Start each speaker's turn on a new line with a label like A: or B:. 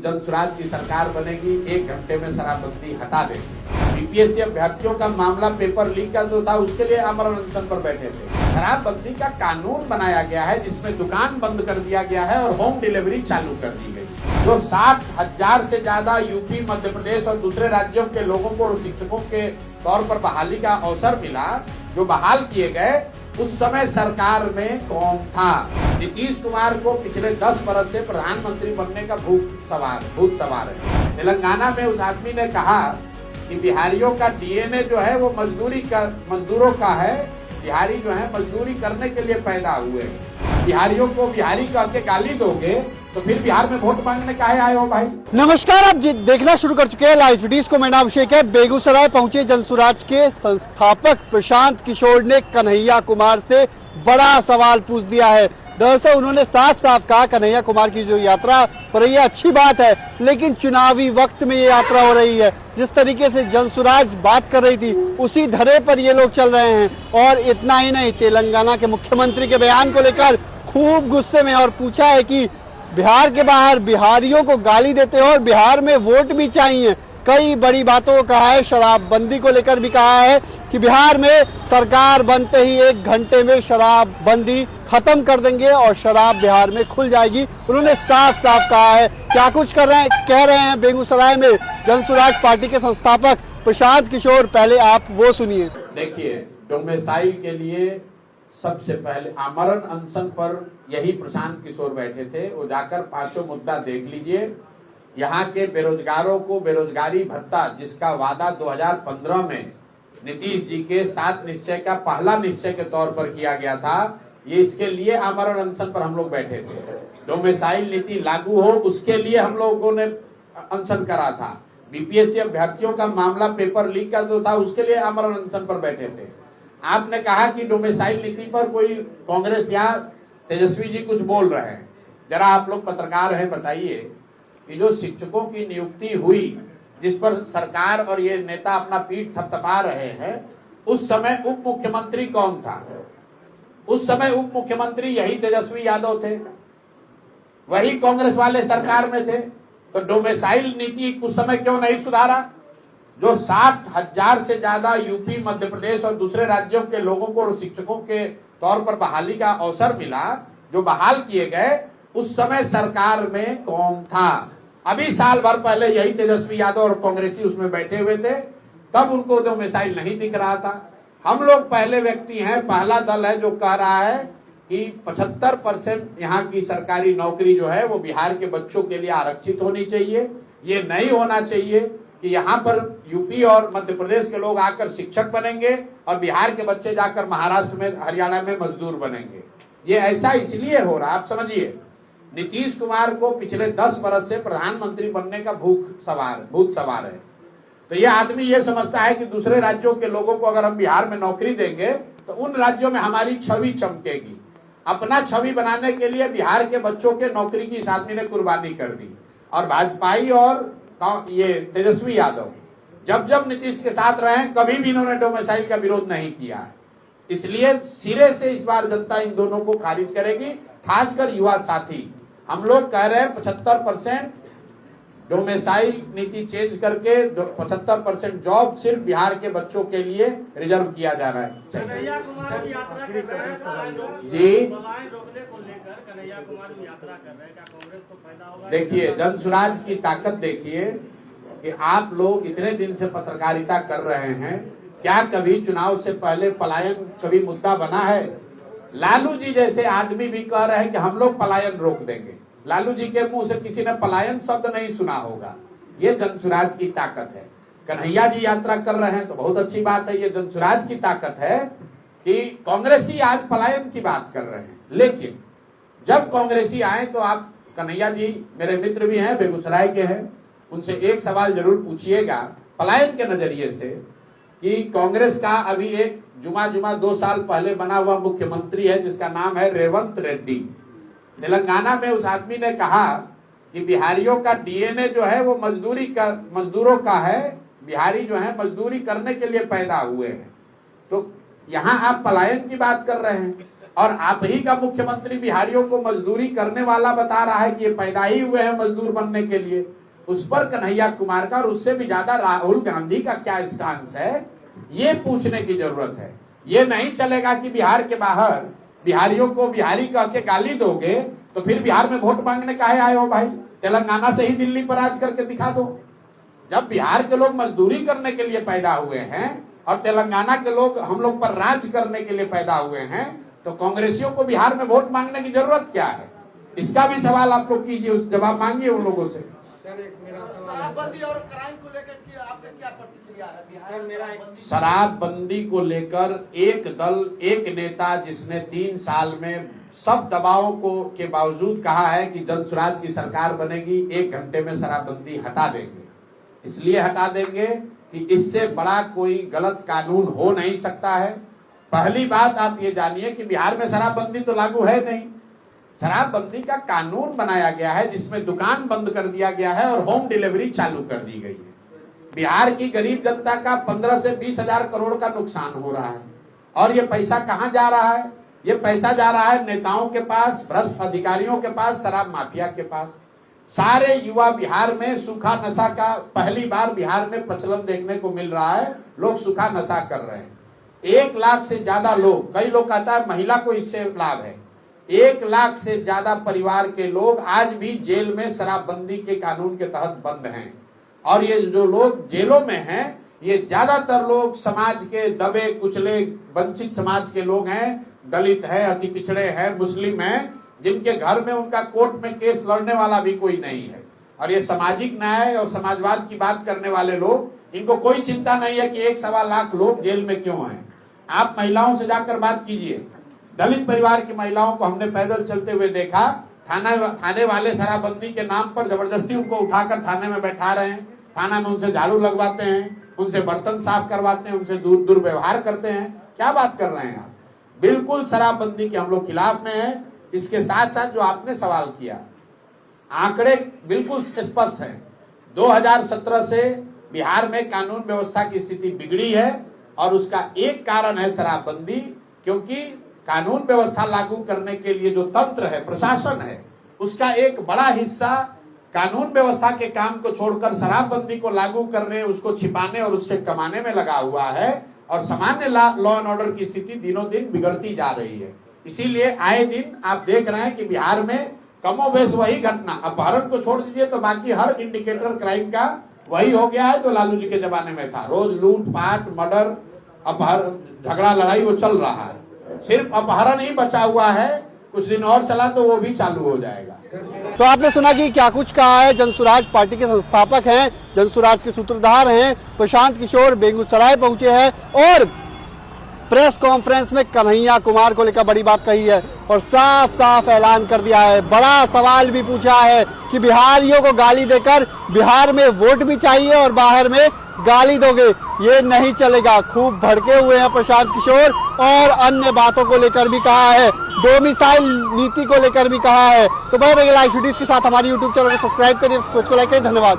A: जनसुराज की सरकार बनेगी, 1 घंटे में शराबबंदी हटा देगी। बीपीएससी अभ्यर्थियों का मामला पेपर लीक का जो था उसके लिए आमरण अनशन पर बैठे थे। शराबबंदी का कानून बनाया गया है जिसमें दुकान बंद कर दिया गया है और होम डिलीवरी चालू कर दी गई। जो 60,000 से ज्यादा यूपी, मध्य प्रदेश और दूसरे राज्यों के लोगों को शिक्षकों के तौर पर बहाली का अवसर मिला, जो बहाल किए गए, उस समय सरकार में कौन था? नीतीश कुमार को पिछले 10 बरस से प्रधानमंत्री बनने का भूत सवार है। तेलंगाना में उस आदमी ने कहा कि बिहारियों का डीएनए जो है वो मजदूरों का है। बिहारी जो है मजदूरी करने के लिए पैदा हुए। बिहारियों को बिहारी करके गाली दोगे तो फिर बिहार में वोट मांगने काहे आए हो भाई?
B: नमस्कार, आप देखना शुरू कर चुके हैं लाइव वीडियोस को। मेरा नाम अभिषेक है। बेगूसराय पहुंचे जनसुराज के संस्थापक प्रशांत किशोर ने कन्हैया कुमार से बड़ा सवाल पूछ दिया है। दरअसल उन्होंने साफ साफ कहा कन्हैया कुमार की जो यात्रा हो रही है अच्छी बात है, लेकिन चुनावी वक्त में ये यात्रा हो रही है। जिस तरीके से जनसुराज बात कर रही थी उसी धरे पर ये लोग चल रहे हैं। और इतना ही नहीं, तेलंगाना के मुख्यमंत्री के बयान को लेकर खूब गुस्से में और पूछा है कि बिहार के बाहर बिहारियों को गाली देते हो और बिहार में वोट भी चाहिए। कई बड़ी बातों को कहा है। शराबबंदी को लेकर भी कहा है कि बिहार में सरकार बनते ही 1 घंटे में शराबबंदी खत्म कर देंगे और शराब बिहार में खुल जाएगी। उन्होंने साफ साफ कहा है। क्या कुछ कह रहे हैं बेगूसराय में जनसुराज पार्टी के संस्थापक प्रशांत किशोर, पहले आप वो सुनिए।
A: देखिए, डोमिसाइल के लिए सबसे पहले आमरण अनशन पर यही प्रशांत किशोर बैठे थे। वो जाकर 5 मुद्दा देख लीजिए। यहाँ के बेरोजगारों को बेरोजगारी भत्ता, जिसका वादा 2015 में नीतीश जी के 7 निश्चय का पहला निश्चय के तौर पर किया गया था, ये इसके लिए आमरण अनशन पर हम लोग बैठे थे। डोमिसाइल नीति लागू हो उसके लिए हम लोगों ने अनशन करा था। बीपीएससी अभ्यर्थियों का मामला पेपर लीक का जो था उसके लिए आमरण अनशन पर बैठे थे। आपने कहा कि डोमिसाइल नीति पर कोई कांग्रेस या तेजस्वी जी कुछ बोल रहे हैं। जरा आप लोग पत्रकार हैं, बताइए कि जो शिक्षकों की नियुक्ति हुई, जिस पर सरकार और ये नेता अपना पीठ थपथपा रहे हैं, उस समय उप मुख्यमंत्री कौन था? उस समय उप मुख्यमंत्री यही तेजस्वी यादव थे, वही कांग्रेस वाले सरकार में थे। तो डोमिसाइल नीति उस समय क्यों नहीं सुधारा? जो 60,000 से ज्यादा यूपी, मध्य प्रदेश और दूसरे राज्यों के लोगों को शिक्षकों के तौर पर बहाली का अवसर मिला, जो बहाल किए गए, उस समय सरकार में कौन था? अभी साल भर पहले यही तेजस्वी यादव और कांग्रेसी उसमें बैठे हुए थे, तब उनको डोमिसाइल नहीं दिख रहा था। हम लोग पहले व्यक्ति हैं, पहला दल है जो कह रहा है कि 75% यहाँ की सरकारी नौकरी जो है वो बिहार के बच्चों के लिए आरक्षित होनी चाहिए। ये नहीं होना चाहिए कि यहाँ पर यूपी और मध्य प्रदेश के लोग आकर शिक्षक बनेंगे और बिहार के बच्चे जाकर महाराष्ट्र में, हरियाणा में मजदूर बनेंगे। ये ऐसा इसलिए हो रहा, आप समझिए। नीतीश कुमार को पिछले 10 बरस से प्रधानमंत्री बनने का भूत सवार है। तो ये आदमी ये समझता है कि दूसरे राज्यों के लोगों को अगर हम बिहार में नौकरी देंगे तो उन राज्यों में हमारी छवि चमकेगी। अपना छवि बनाने के लिए बिहार के बच्चों के नौकरी की इस आदमी ने कुर्बानी कर दी। और भाजपाई और ये तेजस्वी यादव जब नीतीश के साथ रहे, कभी भी इन्होंने डोमिसाइल का विरोध नहीं किया है। इसलिए सिरे से इस बार जनता इन दोनों को खारिज करेगी, खासकर युवा साथी। हम लोग कह रहे हैं 75% डोमिसाइल नीति चेंज करके 75% जॉब सिर्फ बिहार के बच्चों के लिए रिजर्व किया जा रहा है।
C: कन्हैया कुमार की यात्रा कर रहे हैं
A: जी,
C: पलायन रोकने को लेकर कन्हैया कुमार की यात्रा कर रहे हैं, क्या कांग्रेस को फायदा होगा?
A: देखिए, जनसुराज की ताकत देखिए कि आप लोग इतने दिन से पत्रकारिता कर रहे हैं, क्या कभी चुनाव से पहले पलायन कभी मुद्दा बना है? लालू जी जैसे आदमी भी कह रहे हैं कि हम लोग पलायन रोक देंगे। लालू जी के मुंह से किसी ने पलायन शब्द नहीं सुना होगा। ये जनसुराज की ताकत है। कन्हैया जी यात्रा कर रहे हैं तो बहुत अच्छी बात है। ये जनसुराज की ताकत है कि कांग्रेसी आज पलायन की बात कर रहे हैं, लेकिन जब कांग्रेसी आए तो आप, कन्हैया जी मेरे मित्र भी हैं, बेगूसराय के हैं, उनसे एक सवाल जरूर पूछिएगा पलायन के नजरिए से कि कांग्रेस का अभी एक जुमा 2 साल पहले बना हुआ मुख्यमंत्री है जिसका नाम है रेवंत रेड्डी। तेलंगाना में उस आदमी ने कहा कि बिहारियों का डीएनए जो है वो मजदूरों का है। बिहारी जो है मजदूरी करने के लिए पैदा हुए हैं। तो यहाँ आप पलायन की बात कर रहे हैं और आप ही का मुख्यमंत्री बिहारियों को मजदूरी करने वाला बता रहा है कि ये पैदा ही हुए हैं मजदूर बनने के लिए। उस पर कन्हैया कुमार का और उससे भी ज्यादा राहुल गांधी का क्या स्टांस है, ये पूछने की जरूरत है। ये नहीं चलेगा कि बिहार के बाहर बिहारियों को बिहारी कह के गाली दोगे तो फिर बिहार में वोट मांगने काहे आए हो भाई? तेलंगाना से ही दिल्ली पर राज करके दिखा दो। जब बिहार के लोग मजदूरी करने के लिए पैदा हुए हैं और तेलंगाना के लोग हम लोग पर राज करने के लिए पैदा हुए हैं, तो कांग्रेसियों को बिहार में वोट मांगने की जरूरत क्या है? इसका भी सवाल आप लोग कीजिए, उस जवाब मांगिए उन लोगों से।
D: शराबबंदी और क्राइम को लेकर आपकी क्या प्रतिक्रिया है? बिहार में
A: शराबबंदी को लेकर एक दल, एक नेता जिसने 3 साल में सब दबावों को के बावजूद कहा है कि जनसुराज की सरकार बनेगी, 1 घंटे में शराबबंदी हटा देंगे। इसलिए हटा देंगे कि इससे बड़ा कोई गलत कानून हो नहीं सकता है। पहली बात आप ये जानिए कि बिहार में शराबबंदी तो लागू है नहीं। शराबबंदी का कानून बनाया गया है जिसमें दुकान बंद कर दिया गया है और होम डिलीवरी चालू कर दी गई है। बिहार की गरीब जनता का 15 से 20 हजार करोड़ का नुकसान हो रहा है। और ये पैसा कहाँ जा रहा है? ये पैसा जा रहा है नेताओं के पास, भ्रष्ट अधिकारियों के पास, शराब माफिया के पास। सारे युवा बिहार में सूखा नशा का पहली बार बिहार में प्रचलन देखने को मिल रहा है। लोग सूखा नशा कर रहे हैं। 1 लाख से ज्यादा लोग, कई लोग कहता है महिला को इससे लाभ है, 1 लाख से ज्यादा परिवार के लोग आज भी जेल में शराबबंदी के कानून के तहत बंद हैं। और ये जो लोग जेलों में हैं, ये ज्यादातर लोग समाज के दबे कुचले वंचित समाज के लोग हैं, दलित है, अति पिछड़े हैं, मुस्लिम हैं, जिनके घर में उनका कोर्ट में केस लड़ने वाला भी कोई नहीं है। और ये सामाजिक न्याय और समाजवाद की बात करने वाले लोग, इनको कोई चिंता नहीं है कि 1-1.25 लाख लोग जेल में क्यों हैं। आप महिलाओं से जाकर बात कीजिए। दलित परिवार की महिलाओं को हमने पैदल चलते हुए देखा। थाने वाले शराबबंदी के नाम पर जबरदस्ती उनको उठाकर थाने में बैठा रहे हैं। थाना में उनसे झाड़ू लगवाते हैं, उनसे बर्तन साफ करवाते हैं, उनसे दुर्व्यवहार करते हैं। क्या बात कर रहे हैं आप? बिल्कुल शराबबंदी के हम लोग खिलाफ में हैं। इसके साथ साथ जो आपने सवाल किया, आंकड़े बिल्कुल स्पष्ट हैं। 2017 से बिहार में कानून व्यवस्था की स्थिति बिगड़ी है और उसका एक कारण है शराबबंदी। क्योंकि कानून व्यवस्था लागू करने के लिए जो तंत्र है, प्रशासन है, उसका एक बड़ा हिस्सा कानून व्यवस्था के काम को छोड़कर शराबबंदी को लागू करने, उसको छिपाने और उससे कमाने में लगा हुआ है। और सामान्य लॉ एंड ऑर्डर की स्थिति दिनों दिन बिगड़ती जा रही है। इसीलिए आए दिन आप देख रहे हैं कि बिहार में कमोबेश वही घटना, अपहरण को छोड़ दीजिए तो बाकी हर इंडिकेटर क्राइम का वही हो गया है जो लालू जी के जमाने में था। रोज लूटपाट, मर्डर, अपहरण, झगड़ा, लड़ाई वो चल रहा है। सिर्फ अपहरण ही बचा हुआ है, कुछ दिन और चला तो वो भी चालू हो जाएगा।
B: तो आपने सुना कि क्या कुछ कहा है। जनसुराज पार्टी के संस्थापक हैं, जनसुराज के सूत्रधार हैं प्रशांत किशोर, बेगूसराय पहुंचे हैं और प्रेस कॉन्फ्रेंस में कन्हैया कुमार को लेकर बड़ी बात कही है और साफ साफ ऐलान कर दिया है। बड़ा सवाल भी पूछा है कि बिहारियों को गाली देकर बिहार में वोट भी चाहिए और बाहर में गाली दोगे, ये नहीं चलेगा। खूब भड़के हुए हैं प्रशांत किशोर और अन्य बातों को लेकर भी कहा है, डोमिसाइल नीति को लेकर भी कहा है। तो बने रहिए लाइव वीडियोस के साथ, हमारी यूट्यूब चैनल को सब्सक्राइब करिए, को लाइक करिए। धन्यवाद।